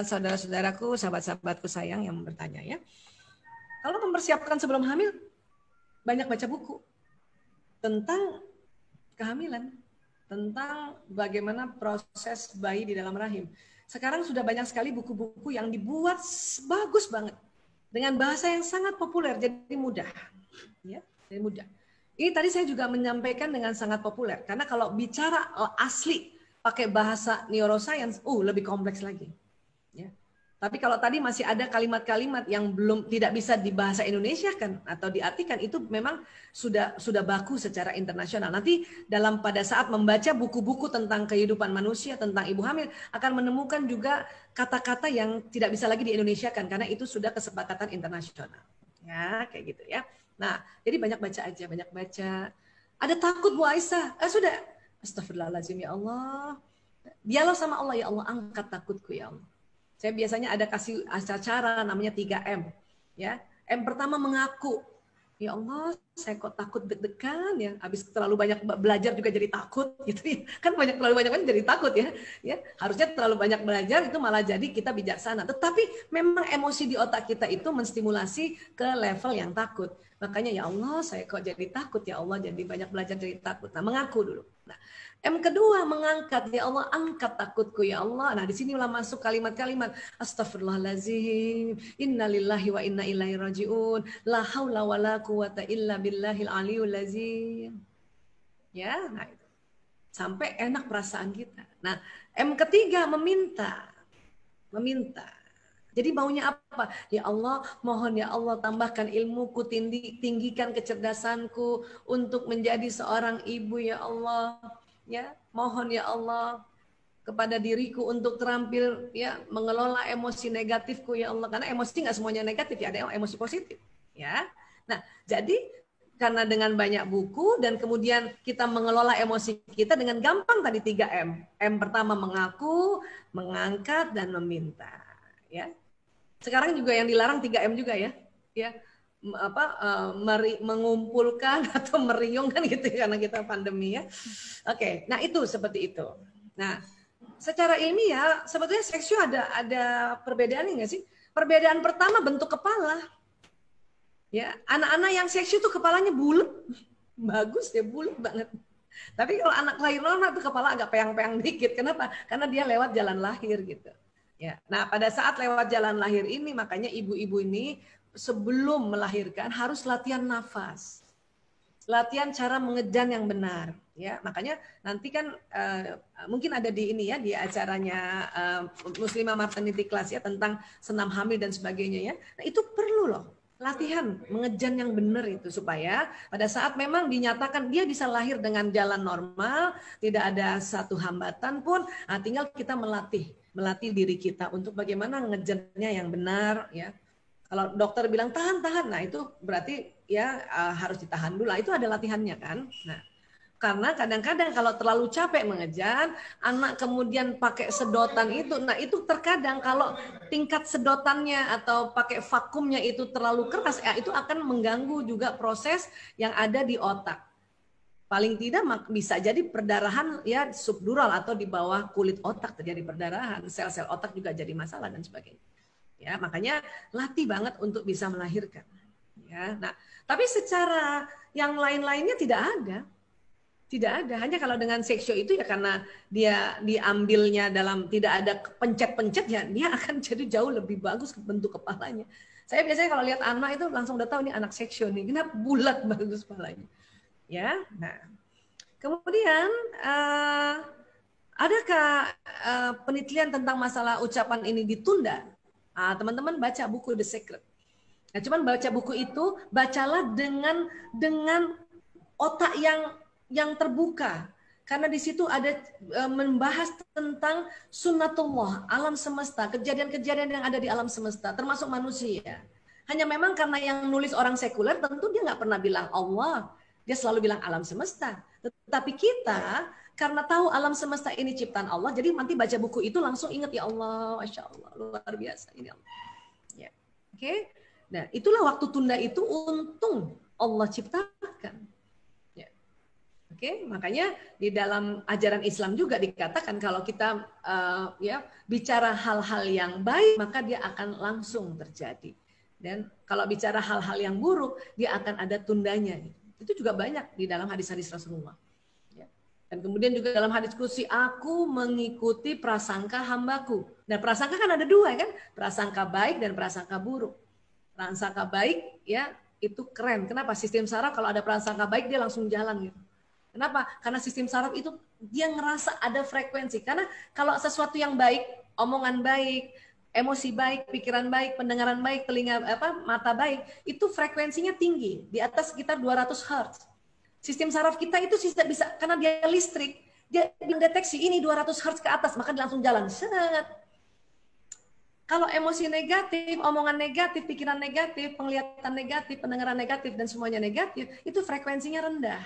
saudara-saudaraku, sahabat-sahabatku sayang yang bertanya ya. Kalau mempersiapkan sebelum hamil, banyak baca buku tentang kehamilan, tentang bagaimana proses bayi di dalam rahim. Sekarang sudah banyak sekali buku-buku yang dibuat bagus banget dengan bahasa yang sangat populer, jadi mudah, ya, jadi mudah. Ini tadi saya juga menyampaikan dengan sangat populer, karena kalau bicara asli pakai bahasa neuroscience, lebih kompleks lagi. Ya. Tapi kalau tadi masih ada kalimat-kalimat yang belum tidak bisa dibahasa Indonesia kan atau diartikan, itu memang sudah baku secara internasional. Nanti pada saat membaca buku-buku tentang kehidupan manusia, tentang ibu hamil, akan menemukan juga kata-kata yang tidak bisa lagi di Indonesia kan, karena itu sudah kesepakatan internasional. Ya, kayak gitu ya. Nah, jadi banyak baca aja, banyak baca. Ada takut Bu Aisyah? Sudah. Astagfirullahaladzim ya Allah. Dialog sama Allah, ya Allah, angkat takutku ya Allah. Saya biasanya ada kasih acara namanya 3M. Ya, M pertama mengaku. Ya Allah, saya kok takut deg-degan ya. Habis terlalu banyak belajar juga jadi takut gitu ya. Kan terlalu banyak jadi takut ya. Ya, harusnya terlalu banyak belajar itu malah jadi kita bijaksana. Tetapi memang emosi di otak kita itu menstimulasi ke level yang takut. Makanya ya Allah, saya kok jadi takut ya Allah, jadi banyak belajar jadi takut. Nah, mengaku dulu. Nah, M kedua mengangkat, ya Allah angkat takutku ya Allah. Nah di sinilah masuk kalimat-kalimat astagfirullahaladzim, innalillahi wa inna ilaihi rajiun, la haula wa la quwata illa billahil aliyul lazim. Ya, nah itu. Sampai enak perasaan kita. Nah M ketiga meminta. Jadi maunya apa? Ya Allah, mohon ya Allah tambahkan ilmuku, tinggikan kecerdasanku untuk menjadi seorang ibu ya Allah. Ya, mohon ya Allah kepada diriku untuk terampil ya mengelola emosi negatifku ya Allah, karena emosi nggak semuanya negatif ya, ada emosi positif ya. Nah, jadi karena dengan banyak buku dan kemudian kita mengelola emosi kita dengan gampang tadi 3M. M pertama mengaku, mengangkat dan meminta ya. Sekarang juga yang dilarang 3M juga ya. Ya, mengumpulkan atau meriung kan gitu karena kita pandemi ya. Oke, nah itu seperti itu. Nah, secara ilmiah sebetulnya seksio ada perbedaan nggak sih? Perbedaan pertama bentuk kepala. Ya, anak-anak yang seksio tuh kepalanya bulat, bagus ya, bulat banget. Tapi kalau anak lahir normal tuh kepala agak peyang-peyang dikit. Kenapa? Karena dia lewat jalan lahir gitu. Ya, nah pada saat lewat jalan lahir ini makanya ibu-ibu ini sebelum melahirkan harus latihan nafas, latihan cara mengejan yang benar. Ya, makanya nanti kan mungkin ada di ini ya di acaranya Muslimah Maternity Class ya tentang senam hamil dan sebagainya ya. Nah itu perlu loh latihan mengejan yang benar itu supaya pada saat memang dinyatakan dia bisa lahir dengan jalan normal, tidak ada satu hambatan pun, tinggal kita melatih diri kita untuk bagaimana ngejannya yang benar ya. Kalau dokter bilang tahan, nah itu berarti ya harus ditahan dulu. Itu ada latihannya kan. Nah, karena kadang-kadang kalau terlalu capek mengejar, anak kemudian pakai sedotan itu, nah itu terkadang kalau tingkat sedotannya atau pakai vakumnya itu terlalu keras, ya itu akan mengganggu juga proses yang ada di otak. Paling tidak bisa jadi perdarahan ya subdural atau di bawah kulit otak terjadi perdarahan, sel-sel otak juga jadi masalah dan sebagainya. Ya, makanya latih banget untuk bisa melahirkan. Ya, nah, tapi secara yang lain-lainnya tidak ada. Tidak ada, hanya kalau dengan seksio itu ya karena dia diambilnya dalam tidak ada pencet-pencet ya dia akan jadi jauh lebih bagus bentuk kepalanya. Saya biasanya kalau lihat anak itu langsung udah tahu ini anak seksio nih, kenapa bulat bagus kepalanya. Ya, nah. Kemudian adakah penelitian tentang masalah ucapan ini ditunda? Teman-teman baca buku The Secret. Nah, cuman baca buku itu bacalah dengan otak yang terbuka, karena di situ ada membahas tentang sunnatullah, alam semesta, kejadian-kejadian yang ada di alam semesta, termasuk manusia. Hanya memang karena yang nulis orang sekuler, tentu dia nggak pernah bilang Allah, dia selalu bilang alam semesta. Tetapi kita karena tahu alam semesta ini ciptaan Allah, jadi nanti baca buku itu langsung ingat ya Allah, masya Allah, luar biasa ini Allah. Ya, oke. Nah, itulah waktu tunda itu untung Allah ciptakan. Oke, makanya di dalam ajaran Islam juga dikatakan kalau kita ya bicara hal-hal yang baik maka dia akan langsung terjadi. Dan kalau bicara hal-hal yang buruk dia akan ada tundanya. Itu juga banyak di dalam hadis-hadis Rasulullah. Ya. Dan kemudian juga dalam hadis qudsi, aku mengikuti prasangka hambaku. Nah prasangka kan ada dua kan, prasangka baik dan prasangka buruk. Prasangka baik ya itu keren. Kenapa? Sistem saraf kalau ada prasangka baik dia langsung jalan gitu. Kenapa? Karena sistem saraf itu dia ngerasa ada frekuensi. Karena kalau sesuatu yang baik, omongan baik, emosi baik, pikiran baik, pendengaran baik, telinga mata baik, itu frekuensinya tinggi, di atas sekitar 200 Hz. Sistem saraf kita itu bisa karena dia listrik, dia mendeteksi ini 200 Hz ke atas, maka dia langsung jalan. Set. Kalau emosi negatif, omongan negatif, pikiran negatif, penglihatan negatif, pendengaran negatif, dan semuanya negatif, itu frekuensinya rendah.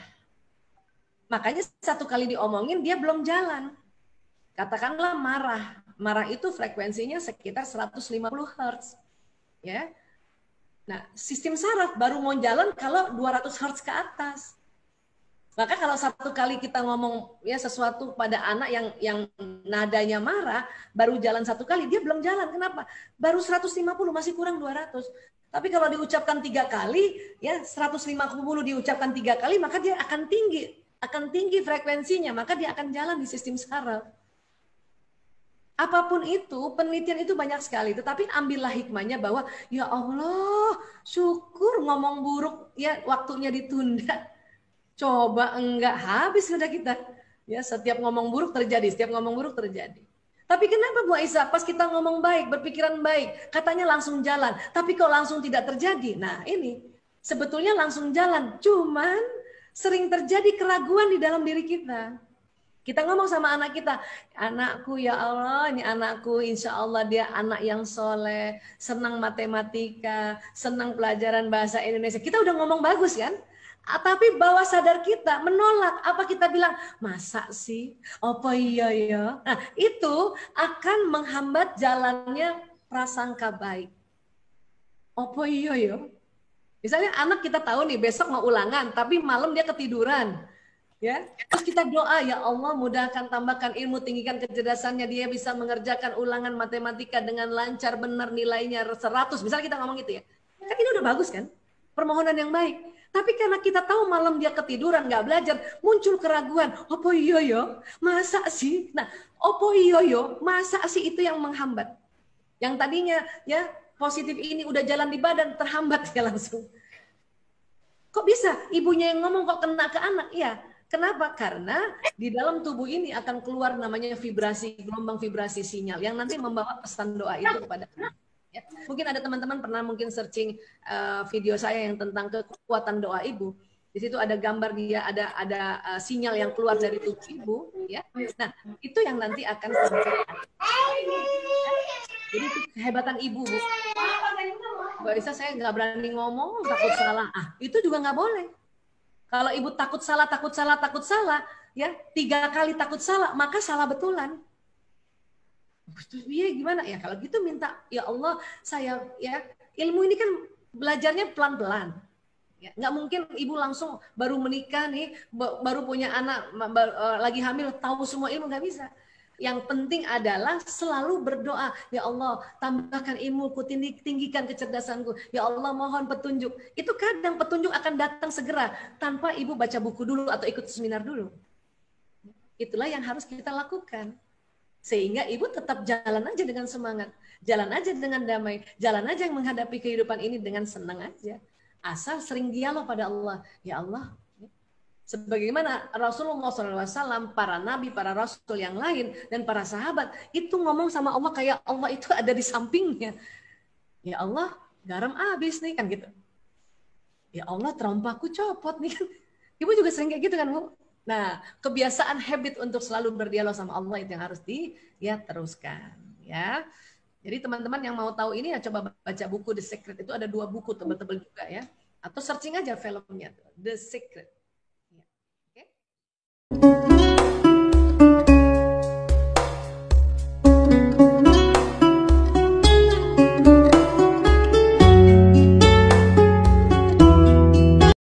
Makanya satu kali diomongin dia belum jalan. Katakanlah marah. Marah itu frekuensinya sekitar 150 Hz. Ya. Nah, sistem saraf baru mau jalan kalau 200 Hz ke atas. Maka kalau satu kali kita ngomong ya sesuatu pada anak yang nadanya marah, baru jalan satu kali, dia belum jalan. Kenapa? Baru 150, masih kurang 200. Tapi kalau diucapkan 3 kali, ya 150 diucapkan 3 kali, maka dia akan tinggi frekuensinya, maka dia akan jalan di sistem saraf. Apapun itu, penelitian itu banyak sekali, tetapi ambillah hikmahnya bahwa ya Allah, syukur ngomong buruk ya waktunya ditunda. Coba enggak, habis sudah kita. Ya, setiap ngomong buruk terjadi, setiap ngomong buruk terjadi. Tapi kenapa Bu Aisyah pas kita ngomong baik, berpikiran baik, katanya langsung jalan, tapi kok langsung tidak terjadi? Nah, ini sebetulnya langsung jalan, cuman sering terjadi keraguan di dalam diri kita. Kita ngomong sama anak kita, anakku ya Allah, ini anakku insya Allah dia anak yang soleh, senang matematika, senang pelajaran bahasa Indonesia. Kita udah ngomong bagus kan? Tapi bawah sadar kita menolak. Apa kita bilang, masa sih? Apa iya ya? Nah itu akan menghambat jalannya prasangka baik. Apa iya ya? Misalnya anak kita tahu nih besok mau ulangan, tapi malam dia ketiduran, ya. Terus kita doa, ya Allah mudahkan, tambahkan ilmu, tinggikan kecerdasannya, dia bisa mengerjakan ulangan matematika dengan lancar, benar nilainya 100. Misalnya kita ngomong gitu ya, kan ini udah bagus kan, permohonan yang baik. Tapi karena kita tahu malam dia ketiduran, nggak belajar, muncul keraguan. Opo iyo yo, masa sih? Nah, opo iyo yo, masa sih itu yang menghambat. Yang tadinya ya positif ini udah jalan di badan, terhambat ya langsung. Kok bisa? Ibunya yang ngomong kok kena ke anak? Iya. Kenapa? Karena di dalam tubuh ini akan keluar namanya vibrasi, gelombang vibrasi sinyal yang nanti membawa pesan doa itu kepada anak. Ya. Mungkin ada teman-teman pernah mungkin searching video saya yang tentang kekuatan doa ibu. Di situ ada gambar dia, ada sinyal yang keluar dari tubuh ibu. Ya. Nah, itu yang nanti akan sampai. Jadi itu kehebatan ibu, Bu. Mbak Isa, saya nggak berani ngomong, takut salah. Itu juga nggak boleh. Kalau ibu takut salah, ya 3 kali takut salah, maka salah betulan. Terus iya gimana ya? Kalau gitu minta, ya Allah, saya ya ilmu ini kan belajarnya pelan-pelan. Ya, nggak mungkin ibu langsung baru menikah nih, baru punya anak, lagi hamil, tahu semua ilmu, nggak bisa. Yang penting adalah selalu berdoa, ya Allah tambahkan ilmuku, tinggikan kecerdasanku, ya Allah mohon petunjuk. Itu kadang petunjuk akan datang segera tanpa ibu baca buku dulu atau ikut seminar dulu. Itulah yang harus kita lakukan. Sehingga ibu tetap jalan aja dengan semangat, jalan aja dengan damai, jalan aja yang menghadapi kehidupan ini dengan senang aja. Asal sering dialog pada Allah, ya Allah. Sebagaimana Rasulullah SAW, para nabi, para rasul yang lain, dan para sahabat, itu ngomong sama Allah kayak Allah itu ada di sampingnya. Ya Allah, garam habis nih, kan gitu. Ya Allah, terompaku copot nih kan. Ibu juga sering kayak gitu kan, Bu? Nah, kebiasaan habit untuk selalu berdialog sama Allah itu yang harus teruskan. Ya. Jadi teman-teman yang mau tahu ini ya coba baca buku The Secret. Itu ada 2 buku tebal-tebal juga ya. Atau searching aja filmnya, The Secret. Okay.